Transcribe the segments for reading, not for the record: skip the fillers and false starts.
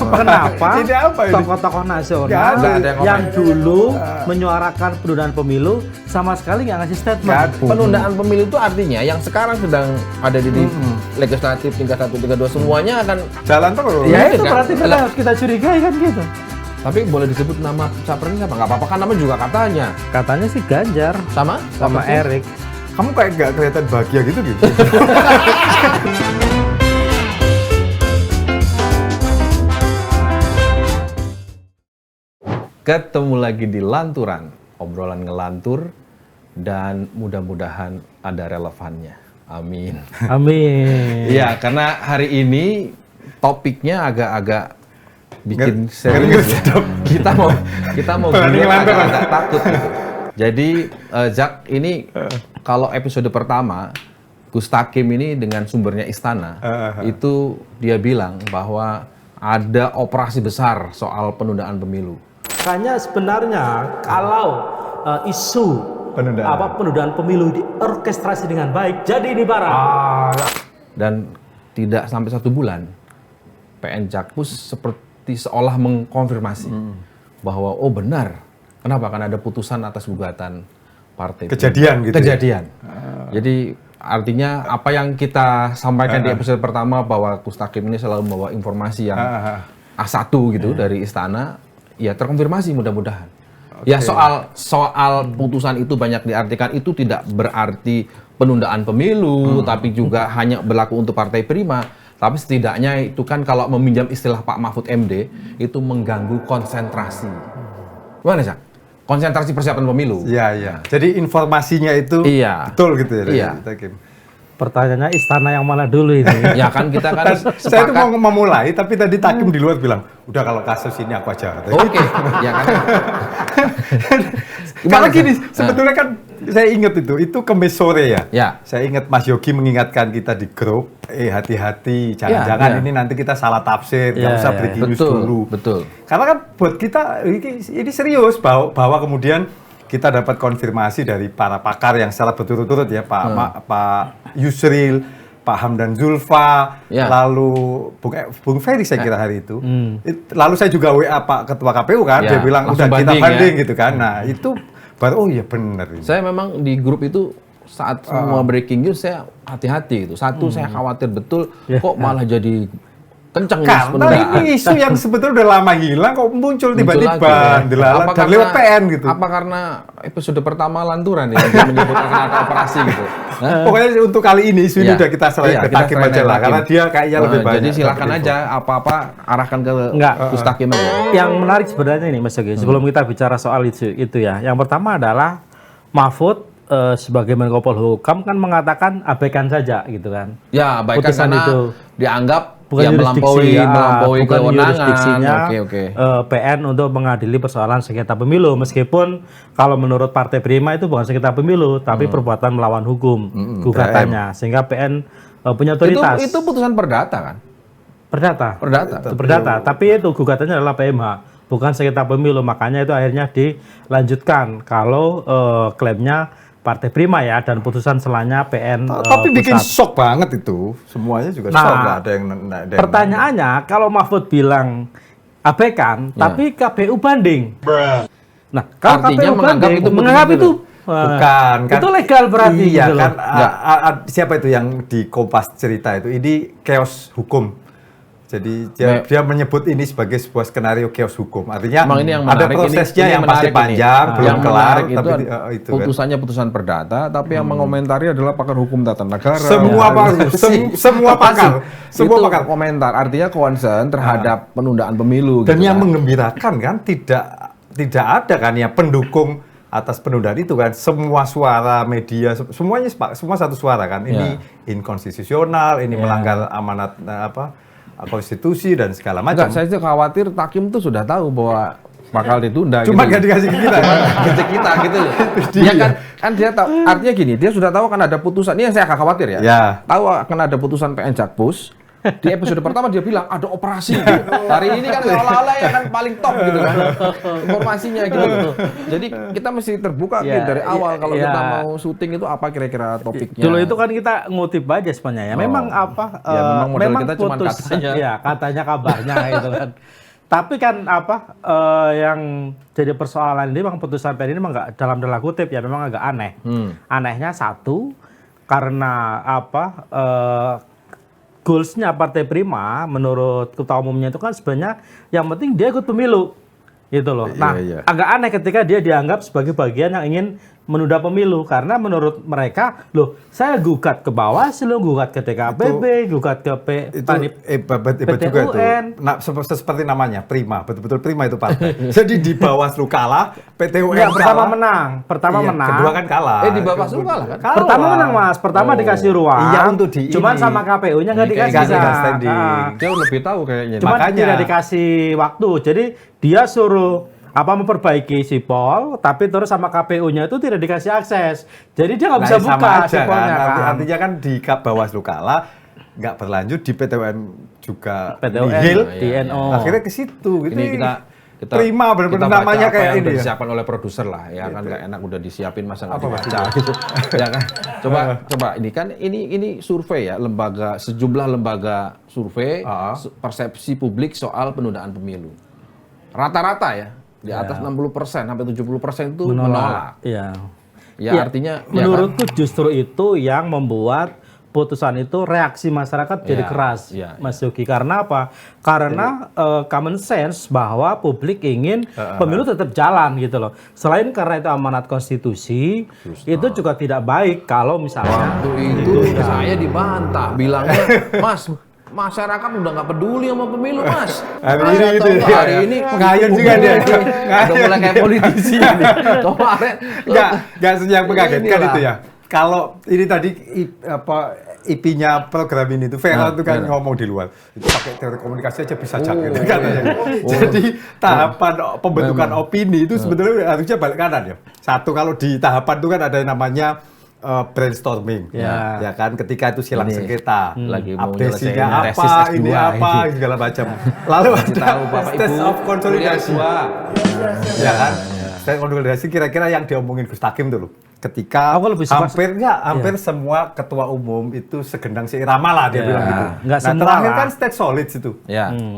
Kenapa Ini apa ini? tokoh-tokoh nasional Nggak ada yang yang komen. dulu menyuarakan penundaan pemilu sama sekali nggak ngasih statement? Penundaan pemilu itu artinya yang sekarang sedang ada di legislatif tingkat 1, tingkat 2 semuanya akan Jalan terus. Ya Iya, itu kan? berarti kita harus kita curigai kan gitu. tapi boleh disebut nama capresnya apa? Nggak apa-apa kan nama juga katanya. Katanya sih Ganjar Sama sama Erik. Kamu kayak nggak kelihatan bahagia gitu. Ketemu lagi di Lanturan, obrolan ngelantur dan mudah-mudahan ada relevannya. Amin. Amin. Iya, karena hari ini topiknya agak-agak bikin serius. Ya. Kita mau Berani bilang ngelantur. agak takut gitu. Jadi Jack ini kalau episode pertama Gus Takim ini dengan sumbernya Istana itu dia bilang bahwa ada operasi besar soal penundaan pemilu. Makanya sebenarnya kalau isu penundaan pemilu diorkestrasi dengan baik, jadi ini barang. Dan tidak sampai 1 bulan, PN Jakpus seperti seolah mengkonfirmasi bahwa oh benar, kenapa? Karena ada putusan atas gugatan partai. Kejadian gitu. Kejadian. Jadi artinya apa yang kita sampaikan di episode pertama bahwa Gus Takim ini selalu membawa informasi yang A1 gitu dari Istana, ya terkonfirmasi mudah-mudahan. Ya soal putusan itu banyak diartikan itu tidak berarti penundaan pemilu, tapi juga hanya berlaku untuk Partai Prima. Tapi setidaknya itu kan kalau meminjam istilah Pak Mahfud MD, itu mengganggu konsentrasi. Gimana, Cak? Konsentrasi persiapan pemilu. Iya. Jadi informasinya itu betul gitu ya. Iya. Takim. Pertanyaannya Istana yang mana dulu ini? Ya kan kita kan Saya itu mau memulai, tapi tadi Takim di luar bilang, udah kalau kasus ini aku aja. Oke, ya kan. Karena gini, sebetulnya kan saya ingat itu Kemis sore ya. Ya. Saya ingat Mas Yogi mengingatkan kita di grup, hati-hati, jangan-jangan ini nanti kita salah tafsir, nggak usah breaking news dulu. Betul. Karena kan buat kita ini serius bahwa kemudian kita dapat konfirmasi dari para pakar yang secara berturut-turut ya, Pak Yusril, Pak Hamdan Zulfa, lalu Bung Ferry saya kira hari itu. Lalu saya juga WA Pak Ketua KPU kan, dia bilang udah kita banding gitu kan. Nah itu baru oh iya benar. Saya memang di grup itu saat semua breaking news saya hati-hati gitu. Satu saya khawatir betul kok malah jadi kencang karena ini isu yang sebetulnya udah lama hilang kok muncul tiba-tiba dan lewat PN gitu. Apa karena episode pertama Lanturan ya dia menyebut kata operasi gitu. Pokoknya untuk kali ini isu ini udah kita serahin ke Takim aja lah karena dia kayaknya lebih banyak. Jadi silakan aja apa-apa arahkan ke Gus Takim aja. Yang menarik sebenarnya ini Mas Yogi, sebelum kita bicara soal itu ya. Yang pertama adalah Mahfud sebagai Menko Polhukam kan mengatakan abaikan saja gitu kan. Ya, abaikan karena itu dianggap bukan melampaui kewenangan PN untuk mengadili persoalan sengketa pemilu, meskipun kalau menurut Partai Prima itu bukan sengketa pemilu tapi perbuatan melawan hukum gugatannya, sehingga PN punya otoritas. Itu putusan perdata kan? Perdata, tapi itu gugatannya adalah PMH, bukan sengketa pemilu, makanya itu akhirnya dilanjutkan kalau klaimnya Partai Prima ya, dan putusan selanjutnya PN tapi bikin shock banget itu. Semuanya juga shock, nggak ada yang pertanyaannya, kalau Mahfud bilang abaikan, tapi KPU banding. Nah, kalau KPU banding, menganggap itu bukan kan, itu legal berarti. Iya gitu kan, siapa itu yang di Kompas cerita itu, ini chaos hukum. Jadi dia menyebut ini sebagai sebuah skenario chaos hukum. Artinya ini yang ada prosesnya yang pasti panjang, belum kelar. Tapi itu putusannya putusan perdata, tapi yang mengomentari adalah pakar hukum tata negara. Semua pakar komentar. Artinya concern terhadap penundaan pemilu. Dan gitu yang mengembirakan kan tidak ada kan ya pendukung atas penundaan itu kan, semua suara media semua satu suara kan. Ini inkonstitusional, ini melanggar amanat konstitusi dan segala macam. Saya sih khawatir Takim tuh sudah tahu bahwa bakal ditunda. Cuma nggak dikasih ke kita. Ke kita gitu loh. Ya kan dia tahu, artinya gini, dia sudah tahu akan ada putusan. Ini yang saya agak khawatir ya. Tahu akan ada putusan PN Jakpus Di episode pertama dia bilang ada operasi gitu. Hari ini kan seolah-olah ya kan paling top gitu kan informasinya gitu. Jadi kita mesti terbuka gitu dari awal kalau kita mau syuting itu apa kira-kira topiknya. Dulu itu kan kita ngutip aja sebenarnya ya. Memang apa? Ya, memang model kita cuma putus, katanya. Ya, katanya kabarnya gitu kan. Tapi kan apa yang jadi persoalan ini memang putusan PN ini memang nggak dalam tanda kutip ya memang agak aneh. Anehnya satu karena apa goalsnya Partai Prima menurut ketua umumnya itu kan sebenarnya yang penting dia ikut pemilu gitu loh. Nah, agak aneh ketika dia dianggap sebagai bagian yang ingin menunda pemilu karena menurut mereka loh saya gugat ke Bawaslu, gugat ke DKPB, gugat ke hebat juga itu. Nah, seperti namanya Prima, betul-betul Prima itu partai. Jadi di Bawaslu kalah, PT UN kalah. Pertama menang, menang. Kedua kan kalah. Di Bawaslu kalah kan? Pertama menang Mas, pertama dikasih ruang. Iya untuk di cuman ini. sama KPU-nya nggak dikasih. Dia lebih tahu kayaknya. Cuman Makanya tidak dikasih waktu. Jadi dia suruh memperbaiki sipol, tapi terus sama KPU-nya itu tidak dikasih akses. Jadi dia nggak bisa buka sipolnya kan. Artinya kan di Bawaslu kalah, nggak berlanjut di PT UN juga PTUN, nihil. DNO. Akhirnya ke situ. Ini kita Prima benar-benar namanya apa kayak yang ini udah ya. disiapkan oleh produser lah ya kan nggak enak udah disiapin masa nggak dibaca gitu ya kan coba ini kan ini survei ya sejumlah lembaga survei persepsi publik soal penundaan pemilu rata-rata ya di atas 60% sampai 70% itu menolak. Iya. Ya artinya menurutku justru itu yang membuat putusan itu reaksi masyarakat jadi keras, Mas Yogi. Karena apa? Karena common sense bahwa publik ingin pemilu tetap jalan gitu loh. Selain karena itu amanat konstitusi, itu juga tidak baik kalau misalnya itu saya dibantah bilangnya, Mas masyarakat udah nggak peduli sama pemilu Mas. Hari ini ngayun juga dia. Udah mulai kayak politisi ini. Kemarin nggak yang mengagetkan itu ya. Kalau ini tadi IP-nya program ini tuh Vera tuh kan ngomong di luar itu pakai teori komunikasi aja bisa jago katanya. Jadi tahapan pembentukan opini itu sebenarnya harusnya balik kanan ya. Satu kalau di tahapan itu kan ada yang namanya brainstorming, ya kan ketika itu silang sengketa, update-nya apa, ini apa, segala macam. Lalu ada stage of konsolidasi, ya kan? Stage of konsolidasi kira-kira yang diomongin Gus Takim dulu. Ketika hampir semua ketua umum itu segendang seirama lah dia bilang gitu. Nah terakhir kan stage solid situ.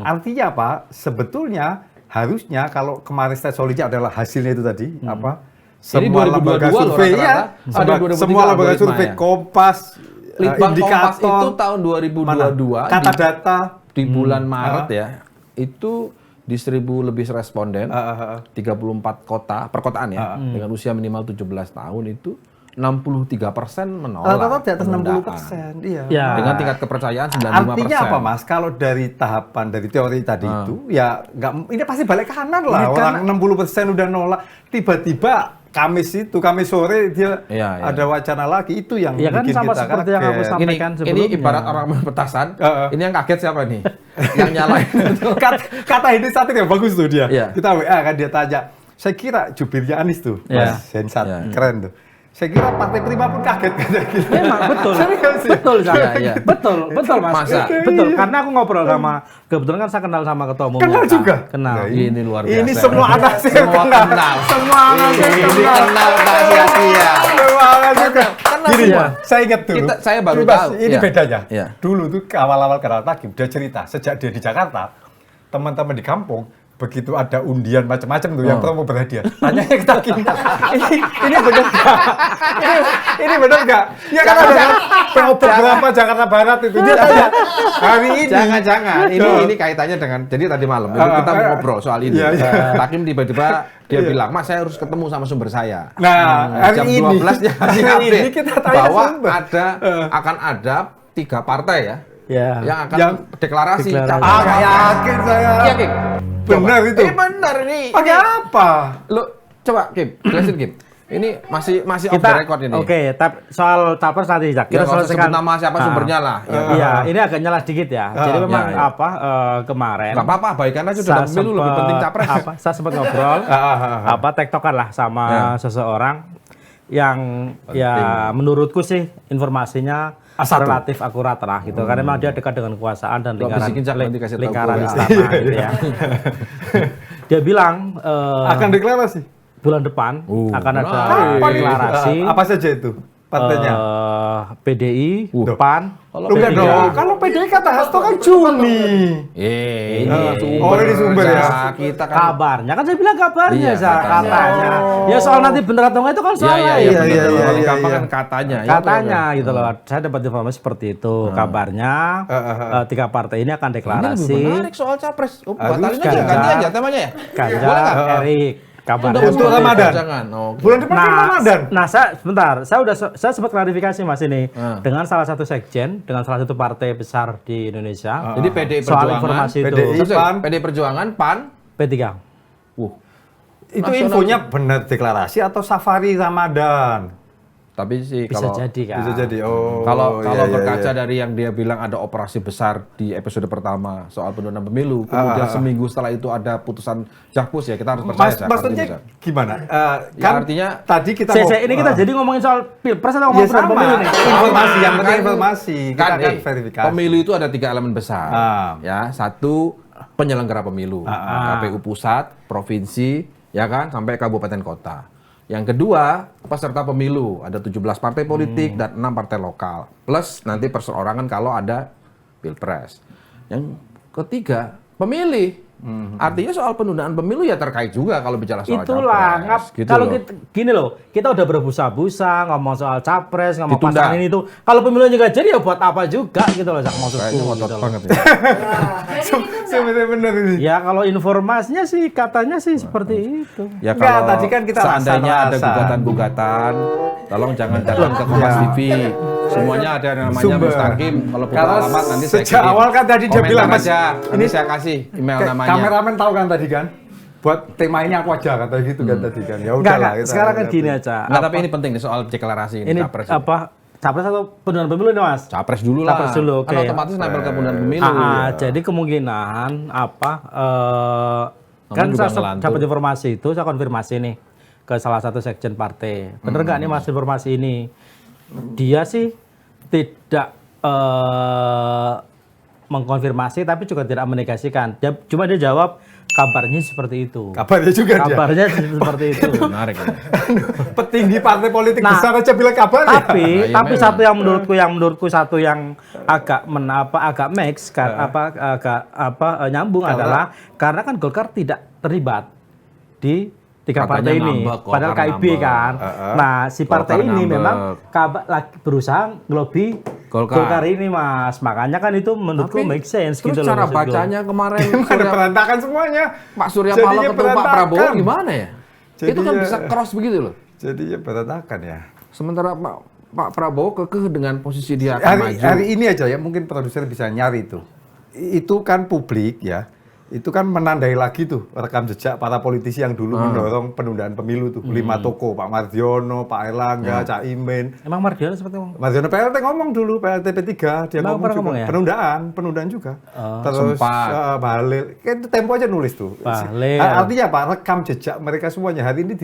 Artinya apa? Sebetulnya harusnya kalau kemarin stage solidnya adalah hasilnya itu tadi apa? Semua lembaga survei ya, semua lembaga survei Kompas, Kompas itu tahun 2022 kata data di bulan Maret ya itu di 1.000 lebih responden 34 kota perkotaan ya dengan usia minimal 17 tahun itu 63% menolak. Rata-rata di atas 60%, iya. Dengan tingkat kepercayaan 95%. Artinya apa Mas? Kalau dari tahapan dari teori tadi itu ya nggak, ini pasti balik kanan lah. Orang 60% udah nolak, tiba-tiba Kamis sore dia ada wacana lagi itu yang kan bikin sama kita seperti yang aku sampaikan sebelumnya. Ini ibarat orang petasan. Ini yang kaget siapa nih? Yang nyalain. Kata ini satir yang bagus tuh dia. Kita WA kan dia tanya. Saya kira jubirnya Anies tuh, Mas Hensat, keren tuh. Saya kira Partai Prima pun kaget kayak gitu. Memang betul. Betul Mas. Masa? Betul. Karena aku ngobrol sama kebetulan kan saya kenal sama ketua umumnya. Kenal juga. Kenal. Nah, ini luar biasa. Ini semua anak saya kenal. Semua anak saya kenal tak sia-sia. Semua anak saya kenal. Gini, saya ingat dulu. Saya baru tahu. Ini bedanya. Dulu tuh awal-awal Karena Takim dia cerita sejak dia di Jakarta, teman-teman di kampung begitu ada undian macam-macam tuh yang promo berhadiah. Tanya ke Takim, ini benar nggak? Ini benar nggak? Ya kan ada promo berapa Jakarta Barat itu dia tanya hari ini. Jangan. Ini kaitannya dengan jadi tadi malam kita mau ngobrol soal ini. Takim tiba-tiba dia bilang, Mas saya harus ketemu sama sumber saya. Nah, jam 12 dia ini kita tanya bahwa sumber. akan ada 3 partai ya. Yang akan deklarasi. Nggak yakin saya. Yakin? Benar itu. Ini benar ini. Pakai apa? Lo coba Kim, jelasin Kim. Ini masih off the record ini. Oke, soal capres nanti kita selesaikan nama siapa sumbernya lah. Iya, ini agak nyelah dikit ya. Jadi memang kemarin. Gak apa-apa, baikan aja sudah pemilu lebih penting capres. Saya sempat ngobrol, tektokan lah sama seseorang yang ya menurutku sih informasinya relatif akurat lah gitu. Karena memang dia dekat dengan kekuasaan dan lingkaran ya. istana gitu ya. Dia bilang akan deklarasi bulan depan akan ada deklarasi. Apa saja itu partainya? PDI, PAN. Enggak dong, kalau PDI kata Hasto kan Juni. Ini sumber ya. Kita kan Kabarnya kan saya bilang kabarnya, Iya, katanya. Ya soal nanti bener atau enggak itu kan soal lain. Paling gampang kan katanya. Katanya gitu loh. Saya dapat informasi seperti itu. Kabarnya 3 partai ini akan deklarasi. Menarik soal capres. Batalin aja, ganti aja temanya ya. Ganjar, Erik. Kabarnya Untuk Ramadan. Bulan depan kan Ramadan. Nah, saya sempat klarifikasi Mas ini dengan salah satu sekjen, dengan salah satu partai besar di Indonesia. Jadi PDI soal Perjuangan, informasi itu. PDI Perjuangan, PAN, P3. Itu infonya benar deklarasi atau safari Ramadan? tapi sih Bisa kalau jadi kan. Bisa jadi. Oh. Kalau iya, berkaca iya. dari yang dia bilang ada operasi besar di episode pertama soal penundaan pemilu, kemudian seminggu setelah itu ada putusan Jakpus ya kita harus percaya. Maksudnya gimana? Ya, artinya tadi kita ini kita jadi ngomongin soal pilpres atau ngomongin soal pemilu nih? Informasi yang penting informasi. Kita kan akan verifikasi. pemilu itu ada 3 elemen besar. Ya, satu penyelenggara pemilu, KPU pusat, provinsi, ya kan, sampai kabupaten kota. Yang kedua, peserta pemilu, ada 17 partai politik dan 6 partai lokal. Plus nanti perseorangan kalau ada pilpres. Yang ketiga, pemilih. Artinya soal penundaan pemilu ya terkait juga kalau bicara soal Itulah, capres. Gitu kalau loh. gini loh, kita udah berbusa-busa ngomong soal capres, ngomong Ditunda. pasangan ini itu. Kalau pemilunya nggak jadi ya buat apa juga gitu loh, maksudku. Kayaknya ngotot Gitu loh. banget ya. Sebenarnya ini. Ya kalau informasinya sih katanya sih seperti itu. Ya Enggak, kalau tadi kan kita seandainya ada rasa-rasa. gugatan-gugatan, tolong jangan datang ke Kompas TV. Semuanya ada yang namanya Sumber. Mustaqim. Kalau buka Kalau alamat nanti saya sejak kirim. awal kan tadi dia Komentar bilang, Mas, aja, ini ini saya kasih email namanya. Kameramen tahu kan tadi kan? Buat tema ini aku aja kata gitu kan tadi kan. Ya Enggak, udahlah. sekarang kan gini aja. Nggak, tapi ini penting nih soal deklarasi ini, Ini capres. apa? Capres atau penundaan pemilu ini Mas? Capres dulu lah. Capres dulu, oke. Kan otomatis nempel ke penundaan pemilu. Jadi kemungkinan kan juga saya ngelantur. dapat informasi itu, saya konfirmasi nih ke salah satu sekjen partai. Bener nggak nih Mas informasi ini? Dia sih tidak mengkonfirmasi, tapi juga tidak menegasikan. Cuma dia jawab kabarnya seperti itu. Kabarnya juga dia. Kabarnya seperti itu. Menarik. Ya. Petinggi partai politik Nah, besar aja bilang kabarnya. Tapi Nah, iya satu yang menurutku satu yang agak mix kan nyambung adalah karena kan Golkar tidak terlibat di 3 partai ini, ngambek, padahal Golkar KIB ngambek. kan. Nah, si partai Golkar ini ngambek. memang lagi berusaha ngelobi Golkar ini, Mas. Makanya kan itu menurutku make sense Terus gitu loh. cara maksud gue. bacanya kemarin Ada berantakan semuanya. Pak Surya Jadinya Paloh ketemu Pak berantakan. Prabowo gimana ya? Itu kan Jadinya- bisa cross begitu loh. Jadinya berantakan ya. Sementara Pak Prabowo kekeh dengan posisi dia akan maju. Hari ini aja ya mungkin produser bisa nyari itu. Itu kan publik ya. Itu kan menandai lagi tuh rekam jejak para politisi yang dulu mendorong penundaan pemilu tuh. 5 toko, Pak Mardiono, Pak Erlangga, Cak Imin. Emang Mardiono seperti ngomong. Mardiono PLT ngomong dulu, PLT P3 dia Emang ngomong pernah juga. ngomong ya? Penundaan juga. Terus Sempat. Bahlil, kan itu Tempo aja nulis tuh. Bahlil. Artinya apa? Rekam jejak mereka semuanya hari ini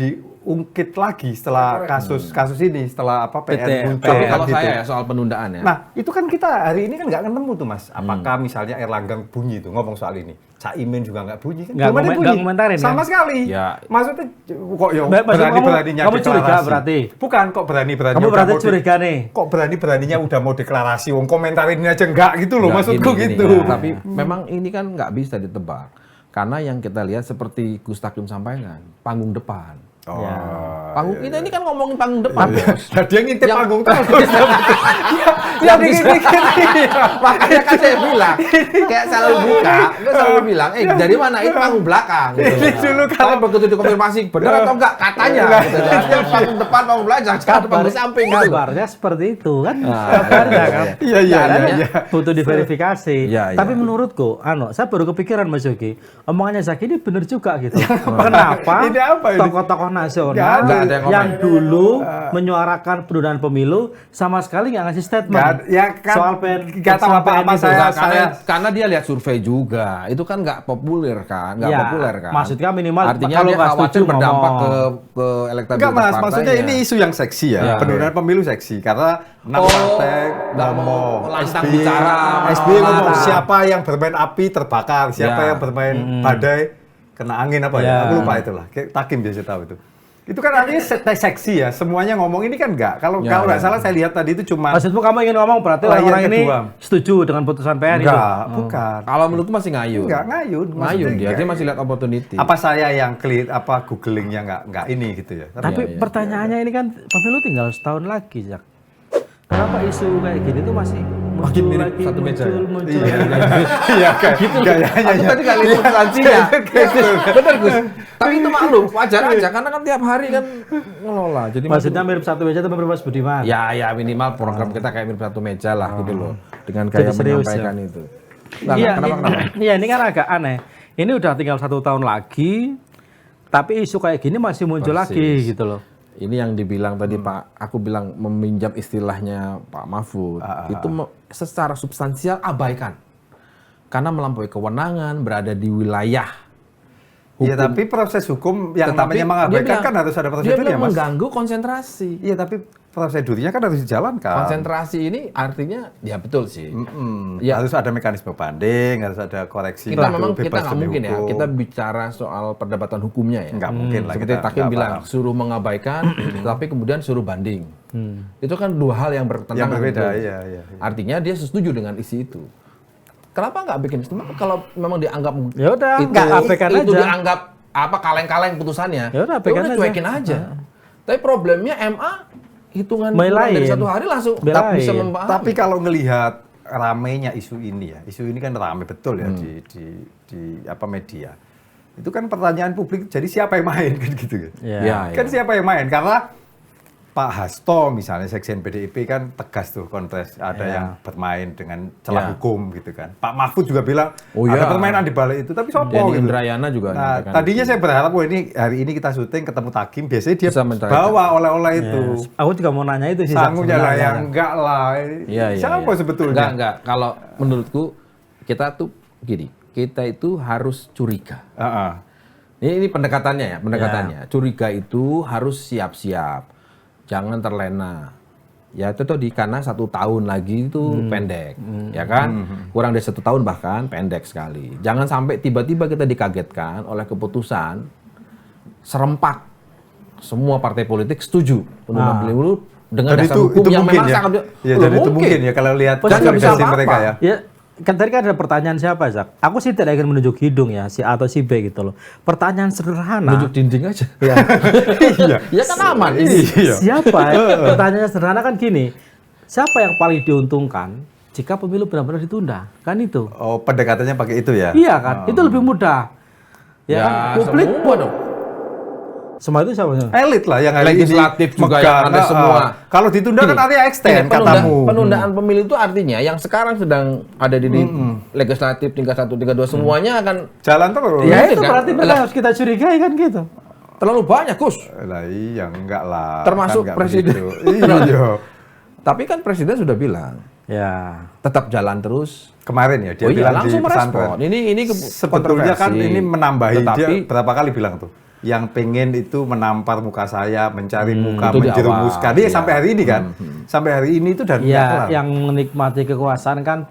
diungkit lagi setelah kasus ini, setelah PN muncul. Tapi kan kalau gitu. saya ya soal penundaan ya. Nah, itu kan kita hari ini kan nggak ketemu tuh, Mas. Apakah misalnya Erlangga bunyi tuh ngomong soal ini? Cak Imin juga nggak bunyi kan? Nggak Belum ada komen- bunyi. nggak komentarin, Sama kan? sekali. Ya. Maksudnya kok ya Maksud berani-beraninya kamu curiga deklarasi. berarti? Bukan, kok berani-beraninya Kamu udah berarti mau curiga nih? Kok berani-beraninya udah mau deklarasi, wong komentarin ini aja enggak gitu loh, Nggak, maksudku gini, gitu. ya. Tapi memang ini kan nggak bisa ditebak. Karena yang kita lihat seperti Gus Takim sampaikan, panggung depan. Oh. Panggung kita ini kan ngomongin panggung depan, Bos. Nah, dia ngintip Yang- panggung terus. Yang dikit-dikit. Makanya kan saya bilang, kayak selalu buka, gue selalu bilang, dari mana itu panggung belakang. Gitu. Ini dulu Tapi begitu dikonfirmasi, benar atau enggak, katanya. Gitu. Jangan panggung depan, panggung belakang, jangan panggung samping. Gitu. Kabarnya seperti itu kan? Nah, Kabarnya kan? Iya, iya, Caranya iya. butuh diverifikasi. Iya, iya. Tapi menurutku, saya baru kepikiran Mas Yogi, omongannya Zaki ini bener juga gitu. Kenapa Ini apa ini? tokoh-tokoh nasional Nggak ada yang yang dulu menyuarakan penundaan pemilu sama sekali nggak ngasih statement soal nggak tahu apa-apa karena dia lihat survei juga. Itu kan nggak populer kan, populer kan. Maksudnya minimal artinya kalau dia nggak khawatir setuju berdampak ngomong. ke elektabilitas Enggak mas, partainya. maksudnya ini isu yang seksi ya. Penundaan pemilu seksi karena 6 partai nggak mau ngomong, lantang bicara, SBY ngomong lantang. siapa yang bermain api terbakar, siapa Ya. yang bermain badai kena angin apa ya? Aku lupa itulah. Kayak Takim biasa tahu itu. Itu kan artinya seksi ya. Semuanya ngomong ini kan enggak. Kalau nggak salah saya lihat tadi itu cuma Maksudmu kamu ingin ngomong berarti Layar orang-orang ini kedua. setuju dengan putusan PN itu? enggak, bukan. Kalau menurutku masih ngayun. Enggak ngayun. Ngayun Maksudnya dia, enggak. dia masih lihat opportunity. Apa saya yang googlingnya enggak ini gitu ya. Tapi pertanyaannya ini kan pemilu tinggal setahun lagi, Jak. Kenapa isu kayak gini tuh masih muncul mirip lagi, satu meja ya? muncul Iya, lagi? iya kayak gitu. Aku tadi kali itu substansinya. Bener Gus. Tapi itu maklum, wajar aja karena kan tiap hari kan ngelola. Jadi Maksudnya mirip satu meja atau mirip Mas Budiman? ya minimal program kita kayak mirip satu meja lah gitu loh. Dengan gaya Jadi serius, menyampaikan itu. Nah, Iya, kenapa? iya ini kan agak aneh. Ini udah tinggal 1 tahun lagi, tapi isu kayak gini masih muncul Persis. lagi gitu loh. Ini yang dibilang tadi Pak, aku bilang meminjam istilahnya Pak Mahfud, itu secara substansial abaikan. Karena melampaui kewenangan, berada di wilayah. Iya, tapi proses hukum yang Tetapi namanya mengabaikan dia bilang- kan harus ada Dia prosedurnya, bilang Mas. mengganggu konsentrasi. Iya, tapi prosedurnya kan harus dijalankan. Konsentrasi ini artinya, ya betul sih. Ya. Harus ada mekanisme banding, harus ada koreksi. Kita itu memang kita bebas nggak demi mungkin ya, hukum. kita bicara soal perdebatan hukumnya ya. Nggak mungkin lah Seperti kita Takim nggak bilang, paham. suruh mengabaikan, tapi kemudian suruh banding. Itu kan dua hal yang bertentangan. Yang berbeda, betul. iya. Artinya dia setuju dengan isi itu. Kenapa nggak bikin itu? Kalau memang dianggap Ya udah, itu, nggak, abaikan itu aja. dianggap apa kaleng-kaleng putusannya, Ya udah, abaikan aja. cuekin aja. Tapi problemnya MA hitungan Belain. dari 1 hari langsung Belain. bisa memahami. Tapi kalau ngelihat ramenya isu ini ya, isu ini kan rame betul ya di apa media. Itu kan pertanyaan publik, jadi siapa yang main kan gitu kan? Ya. Kan siapa yang main? Karena Pak Hasto misalnya Sekjen PDIP kan tegas tuh kontras, ada yang bermain dengan celah hukum gitu kan. Pak Mahfud juga bilang ada permainan di balik itu, tapi sopo Denny gitu. Indrayana juga Nah, nyampaikan tadinya itu. saya berharap ini hari ini kita syuting ketemu Takim, biasanya dia Bisa menceritakan. bawa oleh-oleh itu. Aku juga mau nanya itu sih. Sangunya lah sebenarnya. yang enggak lah. Iya. Siapa sebetulnya? Enggak. Kalau menurutku kita tuh gini, kita itu harus curiga. Heeh. Ini pendekatannya ya, pendekatannya. Curiga itu harus siap-siap. Jangan terlena. Ya itu tadi karena 1 tahun lagi itu pendek, ya kan? Kurang dari 1 tahun bahkan pendek sekali. Jangan sampai tiba-tiba kita dikagetkan oleh keputusan serempak semua partai politik setuju penundaan pemilu dengan Dan dasar itu hukum yang mungkin memang ya. sangat Ya, dan itu mungkin ya kalau lihat Dan nggak bisa konsolidasi apa-apa. mereka ya. Ya, kan tadi kan ada pertanyaan siapa, Zak? Aku sih tidak ingin menunjuk hidung ya, si A atau si B gitu loh. Pertanyaan sederhana. Nunjuk dinding aja. Ya. Iya. Ya kan aman ini. Iya. Siapa? Pertanyaan sederhana kan gini. Siapa yang paling diuntungkan jika pemilu benar-benar ditunda? Kan itu. Oh, pendekatannya pakai itu ya. Iya kan? Itu lebih mudah. Ya, kan? Publik semua dong. semua itu siapa? Elit lah yang hari Legislatif ini juga megang, yang ada semua. Kalau ditunda kan artinya extend katamu. Penundaan pemilu itu artinya yang sekarang sedang ada di legislatif tingkat 1, tingkat 2 semuanya akan Jalan terus. Ya Mungkin itu kan? berarti mereka harus kita curigai kan gitu. terlalu banyak, Gus. Lah iya enggak lah. Termasuk Kan enggak presiden. begitu. Iya. Tapi kan presiden sudah bilang Ya. tetap jalan terus. Kemarin ya dia Oh iya, bilang di langsung merespon. pesantren. Ini Sebetulnya kan kontroversi. ini menambahi Tetapi dia berapa kali bilang tuh. Yang pengen itu menampar muka saya, mencari muka, itu di menjerumuskan. awal, Dia iya. sampai hari ini kan. Sampai hari ini itu dan enggak kelar. Ya, yang menikmati kekuasaan kan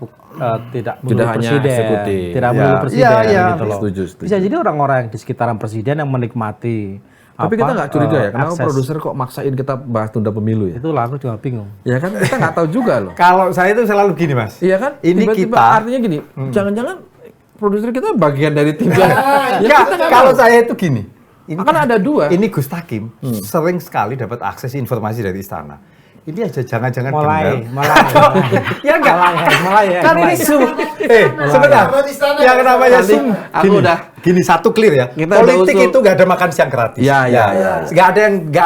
tidak melulu hanya presiden, eksekutif. tidak Ya. melulu presiden Iya, iya. gitu loh. Setuju. Bisa jadi orang-orang yang di sekitaran presiden yang menikmati. Tapi kita nggak curiga ya, kenapa akses. produser kok maksain kita bahas tunda pemilu ya? Itulah aku juga bingung. Ya kan kita nggak tahu juga loh. Kalau saya itu selalu gini, Mas. Iya kan? Ini Tiba-tiba kita artinya gini, jangan-jangan produser kita bagian dari tim yang Enggak, kalau saya itu gini. Ini kan ada 2. Ini Gus Takim sering sekali dapat akses informasi dari istana. Ini aja jangan-jangan Mulai. Ya enggak. Mulai. Kan ini sebentar. Yang namanya Nanti Zoom. aku Gini, udah- gini satu clear ya. Kita udah Politik usul. itu nggak ada makan siang gratis. Ya. Nggak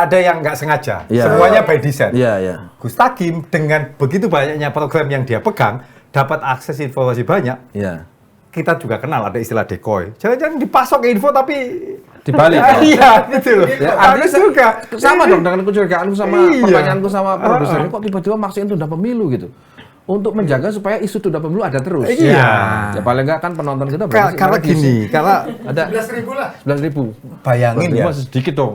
ada yang nggak sengaja. Ya. Semuanya by design. Iya. Gus Takim dengan begitu banyaknya program yang dia pegang, dapat akses informasi banyak. Iya. Kita juga kenal ada istilah decoy. Jangan-jangan dipasok info tapi dibalik. Iya, gitu loh. Ya, Bagus juga. Sama dong dengan kecurigaanku sama Iya. pertanyaanku sama produser. Kok tiba-tiba maksain tunda pemilu gitu? Untuk menjaga supaya isu tunda pemilu ada terus. Iya. Ya paling enggak kan penonton kita berapa sih? Karena gini, karena Ada 11.000 lah. 11.000. bayangin ya, Masih sedikit dong.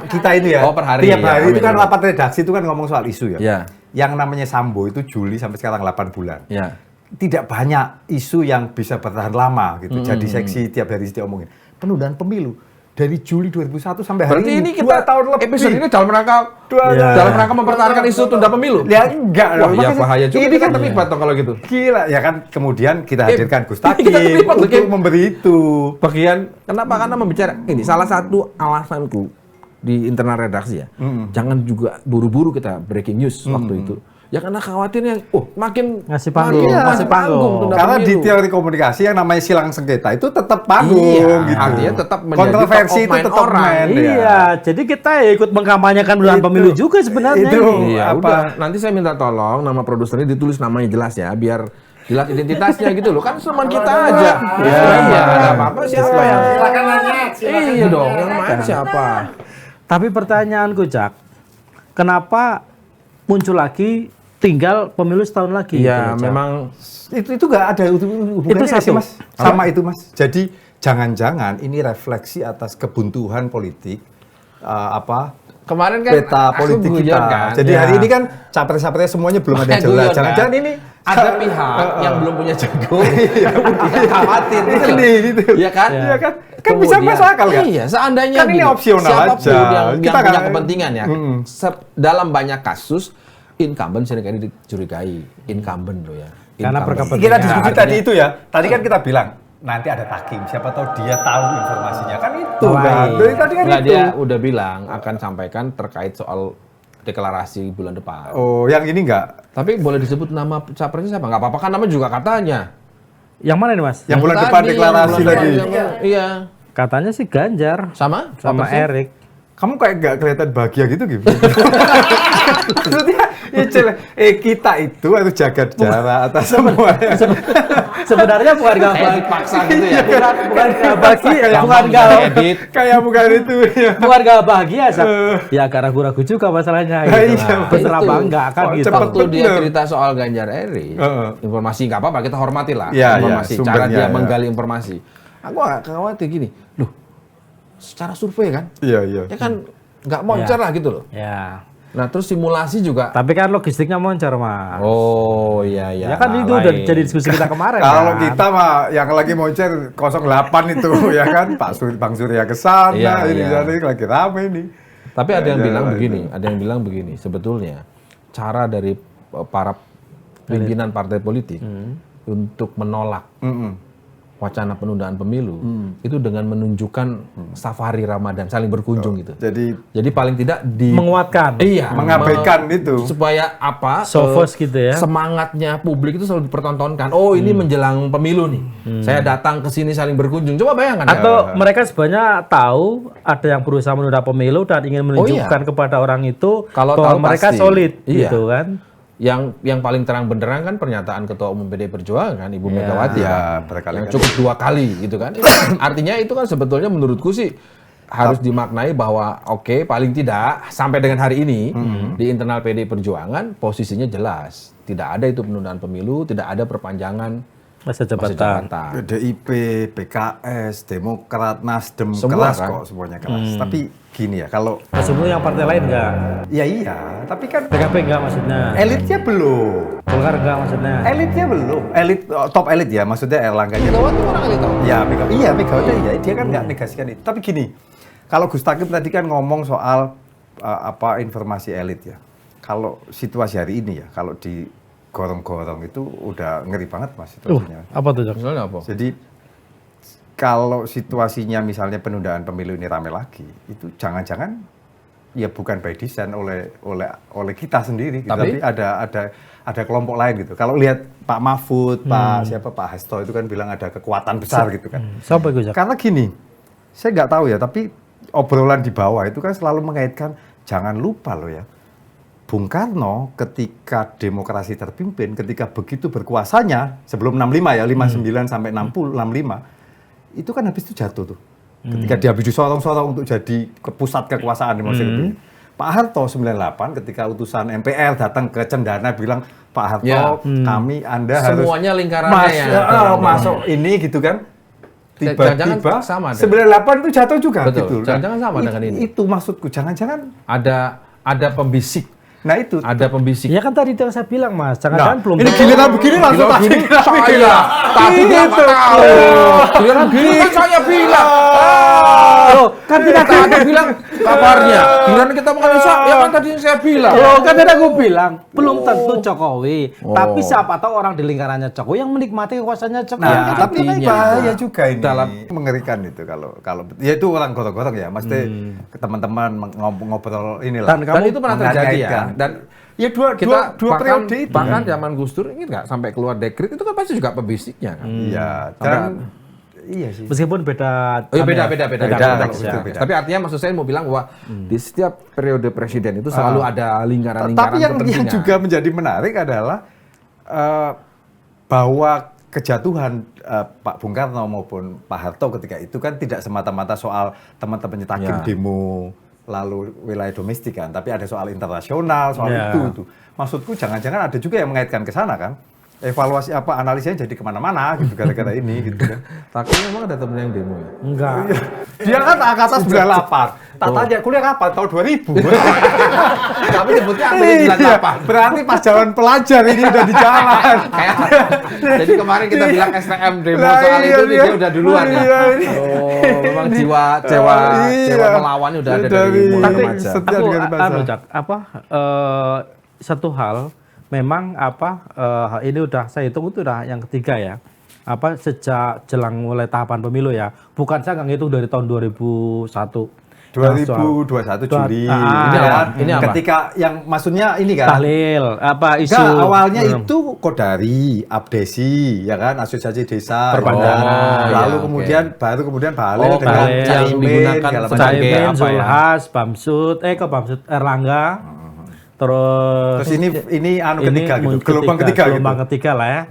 kita itu ya, Oh, per hari, tiap ya, hari itu kan betul. rapat redaksi itu kan ngomong soal isu ya. Ya. Yang namanya Sambo itu Juli sampai sekarang 8 bulan. Ya. Tidak banyak isu yang bisa bertahan lama gitu. Jadi seksi tiap hari diomongin. Penundaan pemilu dari Juli 2001 sampai hari Berarti ini 2 kita tahun lebih. episode ini dalam rangka Ya. dalam rangka mempertahankan isu tunda pemilu. Ya enggak Wah, loh. ya Makanya bahaya juga. ini kan terlibat dong kalau gitu. gila ya kan, kemudian kita hadirkan Gus Takim kita terlibat loh, untuk Kim. memberi itu. Bagian kenapa? Karena membicara ini salah satu alasanku di internal redaksi ya. Jangan juga buru-buru kita breaking news waktu itu. Ya karena khawatirnya makin Ngasih panggung, makin ngasih panggung. tunda Karena di pemilu. teori komunikasi yang namanya silang sengketa itu tetap panggung Iya, gitu. artinya tetap menjadi kontroversi top of itu mind tetap orang. main, ya. Iya, jadi kita ya ikut mengkampanyekan penundaan Itu- pemilu juga sebenarnya. itu. ini. Iya, Apa? udah. Nanti saya minta tolong nama produsernya ditulis namanya jelas ya, biar jelas identitasnya gitu loh. Kan cuma kita aja. Iya, ada apa-apa siapa yang Silakan nanya. Silakan Iya dong, yang main siapa? Tapi pertanyaanku, Jak, kenapa muncul lagi tinggal pemilu setahun lagi? Iya, gitu, Jak? memang Itu nggak ada hubungannya Itu nggak sih, satu. Mas. Sama itu, Mas. Jadi jangan-jangan ini refleksi atas kebuntuan politik kemarin kan peta aku politik guyon kita. kan. Jadi Ya. hari ini kan capres-capres semuanya belum ada yang Makanya jelas. guyon, Jangan-jangan kan? ini ada pihak yang belum punya jagung, yang khawatir gitu. Ini, gitu. Iya kan? Iya kan? Kan bisa Kemudian- masuk akal kan? Iya, seandainya Kan ini gini, opsional siapapun aja. yang Kita punya kan- kepentingan ya, dalam banyak kasus incumbent seringkali dicurigai. Incumbent loh ya. Karena Incumbent. berkepentingan. Kita diskusi Artinya- tadi itu ya. Tadi kan kita bilang nanti ada takim. Siapa tahu dia tahu informasinya. Kan itu Oh, kan. iya. Dari tadi kan Enggak, itu. dia udah bilang akan sampaikan terkait soal deklarasi bulan depan. Oh, yang ini enggak. Tapi boleh disebut nama capresnya siapa? Nggak apa-apa kan nama juga katanya. Yang mana nih, Mas? Yang bulan tadi, depan deklarasi bulan lagi. depan, Iya. Katanya sih Ganjar Sama? sama Capresnya? Erik. Kamu kayak nggak kelihatan bahagia gitu gitu. Maksudnya, ya kita itu harus jaga jarak atas semuanya. Sebenarnya bukan nggak Kayak dipaksa gitu ya. bukan nggak bahagia, bukan Gampang nggak diedit. Kayak bukan itu ya. bukan nggak bahagia, Sak. Ya agak ragu-ragu juga masalahnya. Gitu. Iya, Bener apa itu. enggak kan Oh, gitu. cepet. Waktu dia Bener. cerita soal Ganjar Erik, informasi nggak apa-apa, kita hormati lah Iya, informasi, iya, cara sumbernya, dia iya. menggali informasi. Aku agak khawatir gini, loh, secara survei kan, Iya, iya. ya kan nggak moncer lah gitu loh. Ya. Nah terus simulasi juga. Tapi kan logistiknya moncer, Mas. Oh iya iya. Ya kan itu udah jadi diskusi kita kemarin. Kalau kan? kita mah yang lagi moncer 08 itu ya kan, Bang Surya ke sana, Iya, ini iya. ini lagi rame ini. Tapi ada yang Ya, bilang ya, begini, ada yang bilang begini, sebetulnya cara dari para pimpinan partai politik untuk menolak wacana penundaan pemilu itu dengan menunjukkan safari Ramadan, saling berkunjung gitu. Jadi Jadi paling tidak di menguatkan. iya, mengabaikan itu. supaya apa? Sofos gitu ya. Semangatnya publik itu selalu dipertontonkan. Oh, ini menjelang pemilu nih. Saya datang ke sini saling berkunjung. Coba bayangkan ya. Atau mereka sebenarnya tahu ada yang berusaha menunda pemilu dan ingin menunjukkan kepada orang itu Kalau bahwa tahu mereka pasti. solid Iya. gitu kan. Yang paling terang benderang kan pernyataan Ketua Umum PDI Perjuangan Ibu Megawati Ya, kan. berkali-kali. Yang cukup 2 kali gitu kan. Artinya itu kan sebetulnya menurutku sih harus dimaknai bahwa oke, paling tidak sampai dengan hari ini di internal PDI Perjuangan posisinya jelas. Tidak ada itu penundaan pemilu, tidak ada perpanjangan Masa masa jabatan. jabatan. PDIP, PKS, Demokrat, Nasdem, Semua keras kan? kok semuanya keras. Tapi gini ya, kalau Semua yang partai lain enggak. ya iya, tapi kan PKB enggak maksudnya. elitnya belum. Golkar enggak maksudnya. Elitnya belum. Top elit ya, maksudnya Erlangga. Megawati orang kali tahu. Ya, Megawati ya, dia kan nggak negasikan itu. Tapi gini, kalau Gus Takim tadi kan ngomong soal informasi elit ya. Kalau situasi hari ini ya, kalau di gorong-gorong itu udah ngeri banget Mas situasinya. Apa tuh, Jak? Misalnya apa? Jadi kalau situasinya misalnya penundaan pemilu ini rame lagi, itu jangan-jangan ya bukan by design oleh kita sendiri, gitu. Tapi? Tapi ada kelompok lain gitu. Kalau lihat Pak Mahfud, Pak Hasto itu kan bilang ada kekuatan besar gitu kan. Siapa itu, Jak? Karena gini, saya nggak tahu ya, tapi obrolan di bawah itu kan selalu mengaitkan, jangan lupa loh ya, Bung Karno ketika demokrasi terpimpin, ketika begitu berkuasanya, sebelum 65 ya, 59 sampai 65, itu kan habis itu jatuh tuh. ketika dia habis disorong-sorong untuk jadi pusat kekuasaan di Indonesia itu. Pak Harto 98 ketika utusan MPR datang ke Cendana bilang, Pak Harto, Anda harus semuanya lingkarannya masuk ini gitu kan. Jangan-jangan Tiba-tiba sama 98 itu jatuh juga. Betul. gitu. Jangan-jangan sama dengan ini. Itu maksudku, jangan-jangan Ada pembisik. nah itu. Ada pembisik. Ya kan tadi yang saya bilang Mas, jangan-jangan belum. Ini giliran begini langsung Giliran begini, saya. Tadi dia nggak tahu. Giliran begini kan saya bilang. Loh, kan tidak Tadi bilang kabarnya. Giliran kita mau bisa, ya kan tadi saya bilang. Loh, kan tadi aku bilang belum tentu Jokowi, tapi siapa tahu orang di lingkarannya Jokowi yang menikmati kekuasaannya Jokowi. Nah, tapi ini artinya bahaya juga ini. dalam Mengerikan itu kalau ya itu orang gorong-gorong ya, mesti ke teman-teman ngobrol inilah. Dan itu pernah terjadi ya. Dan ya dua periode itu. Bahkan zaman Gus Dur ini nggak sampai keluar dekret itu kan pasti juga pembisiknya kan. Iya, dan iya sih. Meskipun beda. Oh iya beda. konteks ya. Beda. Tapi artinya maksud saya mau bilang bahwa di setiap periode presiden itu selalu ada lingkaran-lingkaran Tapi yang kepentingan. juga menjadi menarik adalah bahwa kejatuhan Pak Bung Karno maupun Pak Harto ketika itu kan tidak semata-mata soal teman-teman Takdim demo lalu wilayah domestik kan, tapi ada soal internasional, soal itu. Maksudku jangan-jangan ada juga yang mengaitkan ke sana kan. Evaluasi analisanya jadi kemana-mana gitu gara-gara ini gitu kan. Tapi memang ada temen yang demo ya? Enggak. Dia kan angkatan 98. Tak tanya kuliah kapan? Tahun 2000. Tapi sebutnya ambil 98. Berarti pas jalan pelajar ini udah di jalan. Jadi kemarin kita bilang STM demo Nah, soal iya, itu iya. dia udah duluan ya. Iya, iya. Oh, memang jiwa melawannya udah ada Dari dari mulai Tapi remaja. setia aku dengan bahasa. Jak, satu hal memang ini udah saya hitung itu udah yang ketiga ya. Sejak jelang mulai tahapan pemilu ya. Bukan saya nggak ngitung dari tahun 2001. 2021 Juli. Ini apa? Ketika yang maksudnya ini kan. Tahlil isu Enggak, awalnya itu Kodari, Abdesi, ya kan, Asosiasi Desa, Perpanjangan. lalu Ya, baru kemudian Bahlil dengan Bahlil. Yang Caimin, digunakan segala macam. sebagai Caimin, apa ya? Zulhas, Bamsud, Erlangga, terus ini ketiga gitu, gelombang ketiga gitu. gelombang ketiga lah ya,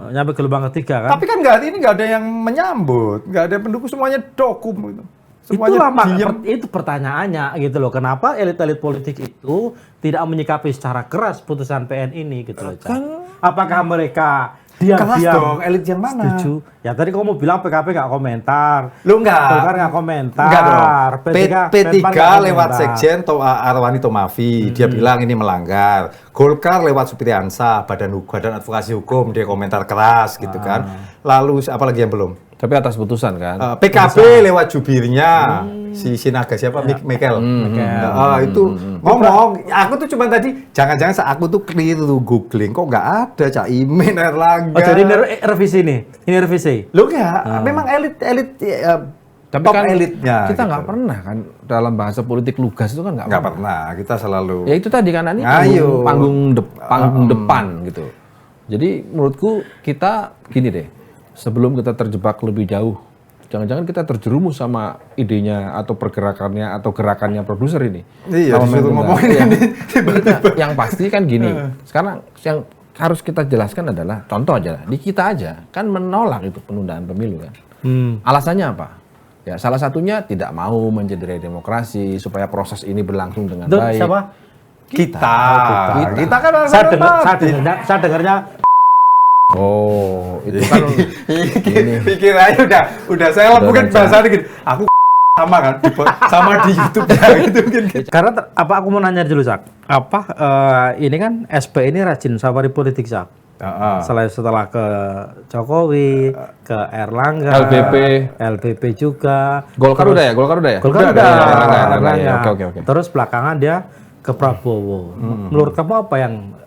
nyampe gelombang ketiga kan. Tapi kan nggak ada yang menyambut, nggak ada pendukung, semuanya dokum gitu. Itulah Semuanya diem. itu pertanyaannya gitu loh. Kenapa elit-elit politik itu tidak menyikapi secara keras putusan PN ini gitu loh. Apakah mereka Keras diam-diam dong, elit yang mana? setuju? Ya tadi kamu bilang PKB nggak komentar. Lu enggak. Golkar nggak komentar. Enggak dong. P3 P3 nggak lewat komentar. Sekjen Arwani Tomafi, dia bilang ini melanggar. Golkar lewat Supriyansa, Badan Advokasi Hukum, dia komentar keras gitu kan. Lalu apalagi yang belum? Tapi atas putusan kan. PKB lewat jubirnya si Sinaga siapa? Michael. Itu ngomong. Aku tuh cuma tadi jangan-jangan aku tuh keliru googling kok nggak ada Caimin, Erlangga. Oh jadi ini revisi nih, ini revisi. Lo nggak? Memang elit Tapi top kan elitnya. kita gitu. nggak pernah kan dalam bahasa politik lugas itu kan Nggak pernah. Kita selalu. Ya itu tadi kan ini Ayo. panggung depan gitu. Jadi menurutku kita gini deh, sebelum kita terjebak lebih jauh, jangan-jangan kita terjerumus sama idenya atau pergerakannya atau gerakannya produser ini. Iya, Sama disuruh main ngomongin tunggal. ini tiba-tiba. Yang pasti kan gini, sekarang yang harus kita jelaskan adalah contoh aja, di kita aja kan menolak itu penundaan pemilu kan. Alasannya apa? Ya salah satunya tidak mau mencederai demokrasi supaya proses ini berlangsung dengan baik. Siapa? Kita kan Saya dengarnya Oh, itu kan pikir aja udah saya bukan bahasa dikit. Aku sama kan sama di YouTube gitu mungkin. karena aku mau nanya dulu Sak. Ini kan SP ini rajin safari politik Sak. Setelah ke Jokowi, ke Erlangga, LBP juga. Golkar udah ya? Golkar udah. Ya. Oke. Terus belakangan dia ke Prabowo. Menurut kamu apa yang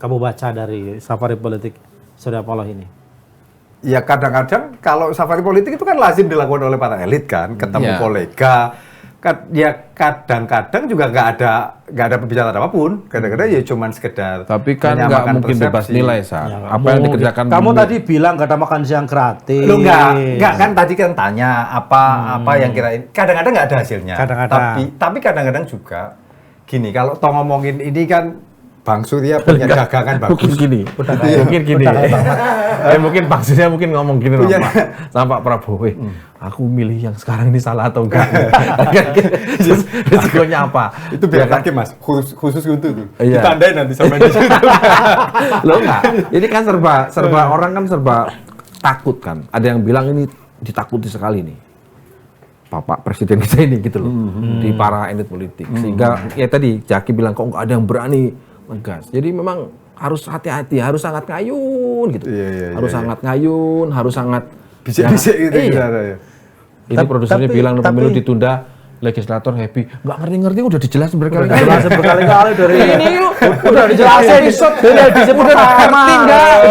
kamu baca dari safari politik Surya Paloh ini? Ya kadang-kadang kalau safari politik itu kan lazim dilakukan oleh para elit kan, ketemu kolega. Ya kadang-kadang juga nggak ada pembicaraan apapun. Kadang-kadang ya cuman sekedar. Tapi kan nggak mungkin bebas nilai Sa. Apa yang dikerjakan? Kamu tadi bilang nggak ada makan siang gratis. Lu nggak kan tadi kan tanya apa yang kirain. Kadang-kadang nggak ada hasilnya. Kadang-kadang. Tapi kadang-kadang juga gini, kalau toh ngomongin ini kan Bang Surya punya dagangan bagus. Mungkin gini. Mungkin gini. Mungkin Bang Surya mungkin ngomong gini loh, Pak. Sama Pak Prabowo. Aku milih yang sekarang ini salah atau enggak? Risikonya apa? Itu biar lagi Mas, khusus untuk itu. Iya. Ditandain nanti sampai di situ. Loh enggak. Ini kan serba orang kan serba takut kan. Ada yang bilang ini ditakuti sekali nih. Bapak Presiden kita ini gitu loh. Di para elit politik. Sehingga ya tadi Jaki bilang kok enggak ada yang berani ngegas. Jadi memang harus hati-hati, harus sangat ngayun gitu. Harus sangat ngayun, harus sangat Bisik-bisik gitu. Iya. Ini produsernya bilang pemilu ditunda, legislator happy. Nggak ngerti-ngerti udah dijelasin berkali-kali. Dijelasin berkali-kali dari ini udah dijelasin. Udah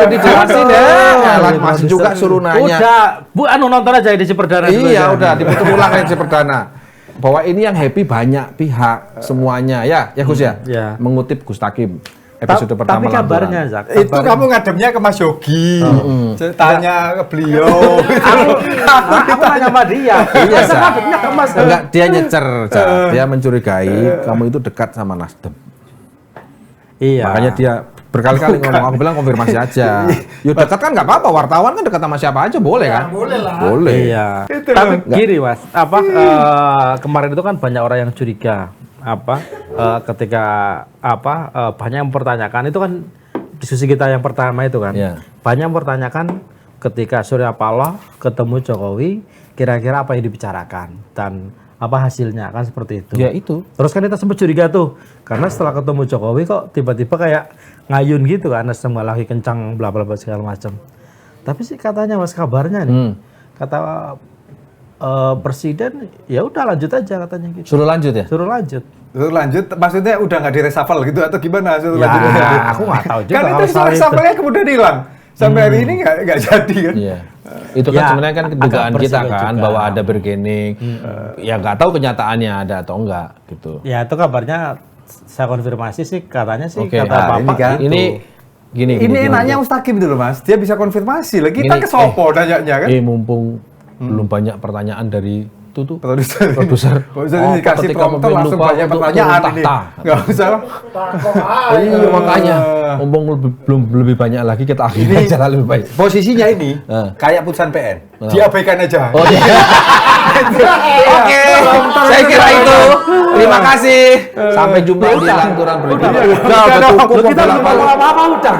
dijelasin ya. Masih juga suruh nanya. Udah, Bu nonton aja edisi perdana. Iya, udah diputar ulang edisi perdana. Bahwa ini yang happy banyak pihak semuanya ya Gus ya. Mengutip Gus Takim episode pertama. Tapi kabarnya Zak, itu kamu ngademnya ke Mas Yogi. Tanya ke beliau. Aku nanya sama dia. Iya, Masa ngademnya ke Mas. Enggak, dia nyecer, dia mencurigai kamu itu dekat sama Nasdem. Iya. Makanya dia berkali-kali ngomong, aku bilang konfirmasi aja. Yuk dekat kan nggak apa-apa, wartawan kan dekat sama siapa aja boleh kan? Boleh lah. Boleh. Iya. Tapi gini Mas, kemarin itu kan banyak orang yang curiga ketika banyak yang mempertanyakan itu kan diskusi kita yang pertama itu kan. Iya. Banyak yang mempertanyakan ketika Surya Paloh ketemu Jokowi kira-kira apa yang dibicarakan dan apa hasilnya kan seperti itu. Ya itu. Terus kan kita sempat curiga tuh karena setelah ketemu Jokowi kok tiba-tiba kayak ngayun gitu kan, Nasdem lagi kencang bla bla bla segala macam. Tapi sih katanya Mas kabarnya nih kata presiden ya udah lanjut aja katanya gitu. Suruh lanjut ya? Suruh lanjut. Suruh lanjut, maksudnya udah nggak diresafel gitu atau gimana? Suruh Ya, lanjut. aku nggak tahu juga Kan kalau itu soal itu. resafel-nya kemudian hilang. Sampai hari ini nggak jadi kan? Iya. Itu kan Ya, sebenarnya kan kedugaan agak kita bersih kan juga. bahwa ada bergening. Ya nggak tahu kenyataannya ada atau enggak gitu. Ya itu kabarnya saya konfirmasi sih katanya sih Oke, kata nah, Bapak ini kan. gitu. Ini gini. Ini enaknya Mustaqim itu loh Mas, dia bisa konfirmasi. Lah kita Gini, ke sopo nanyanya kan? Mumpung belum banyak pertanyaan dari itu tuh Produser. produser. Ini dikasih ketika prompter pemimpin langsung lupa banyak untuk pertanyaan turun ini. tahta. Nggak usah. Iya makanya mumpung belum lebih banyak lagi kita akhirnya jalan lebih baik. Posisinya ini kayak putusan PN. Diabaikan aja. Oh iya. Oke, saya kira itu. Terima kasih. Sampai jumpa di lanturan berikutnya. Udah cukup. Kita belum ngomong apa-apa udah.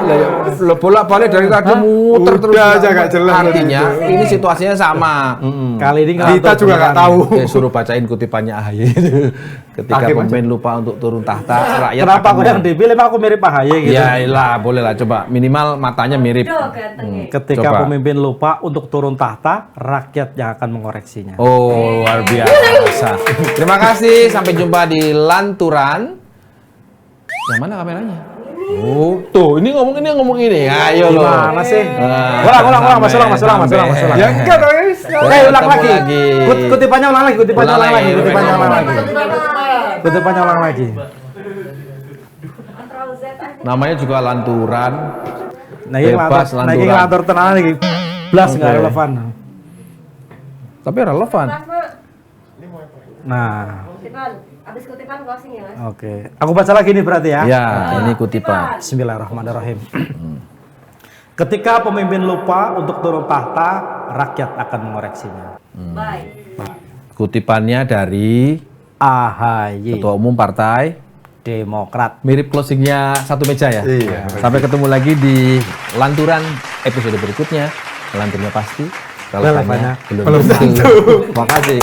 Bolak-balik dari tadi muter terus. Udah aja nggak jelas. Artinya ini situasinya sama. Kali ini Kita juga nggak tahu. Suruh bacain kutipannya AHY. Ketika Hakim pemimpin lupa untuk turun tahta, rakyat Kenapa akan aku yang dipilih emang aku mirip Pak Haye gitu. Ya lah, boleh lah coba minimal matanya mirip. Ketika Coba. pemimpin lupa untuk turun tahta, rakyat yang akan mengoreksinya. Oh, luar biasa. Terima kasih, sampai jumpa di lanturan. Yang mana kameranya? Oh, tuh, ini ngomong ini. Ayo loh. Gimana sih? Nah, Ulang, Mas Ulang. Ya enggak dong ini. Ulang Ketemu lagi. lagi. Kutipannya ulang lagi. Ulang lagi. Kutipannya ulang lagi. Namanya juga lanturan. Nah, ini Bebas lantur tenanan lagi. Blas nggak relevan. Tapi relevan. Nah, Habis kutipan closing ya, Mas. oke. Aku baca lagi nih berarti ya. Ya, ini kutipan. Bismillahirrahmanirrahim. Ketika pemimpin lupa untuk turun tahta, rakyat akan mengoreksinya. Baik. Kutipannya dari AHY, Ketua Umum Partai Demokrat. mirip closingnya satu meja ya. Iya. Sampai ketemu lagi di lanturan episode berikutnya. Lanturnya pasti. Kalau Relevannya belum tentu. Terima kasih.